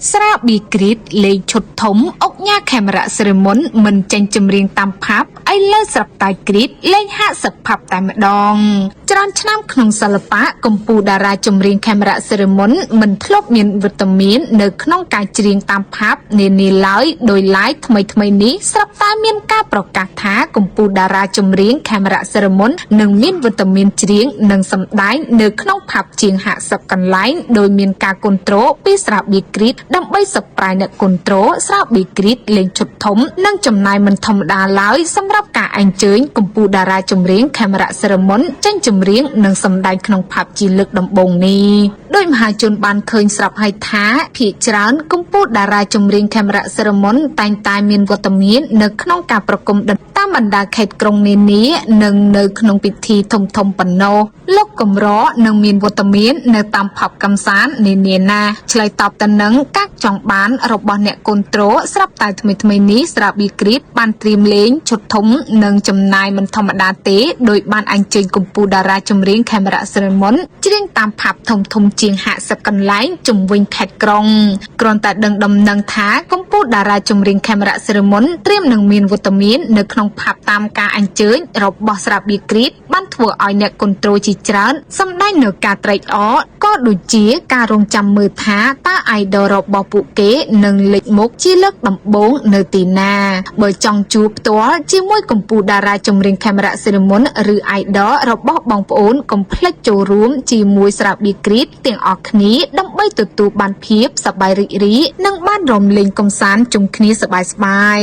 ស្រាប៊ីគ្រីតលេងឈុតធំអុកញ៉ាខេមរៈសិរីមុនមិនចេញចម្រៀងតាមផាប់ឥឡូវស្រាប់តែគ្រីតលេងហាក់សឹកផាប់តែម្ដងច្រើនឆ្នាំក្នុងសិល្បៈកម្ពុជាតារាចម្រៀងខេមរៈសិរីមុនមិនធ្លាប់មានវត្តមាននៅក្នុងការច្រៀងតាមផាប់នានាឡើយដោយឡែកថ្មីនេះស្រាប់តែមានការប្រកាសថាកម្ពុជាតារាចម្រៀងខេមរៈសិរីមុននឹងមានវត្តមានច្រៀងនិងសម្ដែងនៅក្នុងផាប់ជាងហាក់សឹកកន្លែងដោយមានការគ្រប់គ្រងពីស្រាប៊ីគ្រីតដើម្បីសប្រែអ្នកគ្រប់គ្រងស្រាប៊ីគ្រីតលេងឈុតធំនិងចំណាយមិនធម្មតាឡើយសម្រាប់ការអញ្ជើញកម្ពុជាតារាចម្រៀងខេមរៈសិរីមុនចេញចម្រៀងនិងសម្ដែងក្នុងផាប់ជាលើកដំបូងនេះដោយមហាជនបានឃើញស្រាប់ហើយថាភាគច្រើនកម្ពុជាតារាចម្រៀងខេមរៈសិរីមុនតែងតែមានវត្តមាននៅក្នុងការប្រគំតន្ត្រីតាមបណ្ដាខេត្តក្រុងនានានិងនៅក្នុងពិធីធំប៉ុណ្ណោះលោកកម្រនឹងមានវត្តមាននៅតាមផាប់កំសាន្តនានាណាឆ្លើយតបទៅនឹងការចង់បានរបស់អ្នកគ្រប់គ្រងស្រាប់តែថ្មីនេះស្រាប៊ីគ្រីតបានត្រៀមលេងឈុតធំនិងចំណាយមិនធម្មតាទេដោយបានអញ្ជើញកម្ពុជាតារាចម្រៀងខេមរៈសិរីមុនច្រៀងតាមផាប់ធំជាងហាក់សឹកកន្លែងជុំវិញខេត្តក្រុងគ្រាន់តែដឹងដំណឹងថាកម្ពុជាតារាចម្រៀងខេមរៈសិរីមុនត្រៀមនឹងមានវត្តមាននៅក្នុងផាប់តាមការអញ្ជើញរបស់ស្រាប៊ីគ្រីតបានធ្វើឲ្យអ្នកគ្រប់គ្រងជាច្រើនសម្ដែងនៅការត្រេកអរក៏ដូចជាការរងចាំមើលថាតើអាយដលរបស់ពួកគេនឹងលេចមុខជាលើកដំបូងនៅទីណាបើចង់ជួបផ្ទាល់ជាមួយកម្ពុជាតារាចម្រៀងខេមរៈសិរីមុនឬអាយដលរបស់បងប្អូនកុំភ្លេចចូលរួមជាមួយស្រាប៊ីគ្រីតទាំងអស់គ្នាដើម្បីទទួលបានភាពសប្បាយរីករាយនិងបានរំលែងកម្សាន្តជុំគ្នាសប្បាយ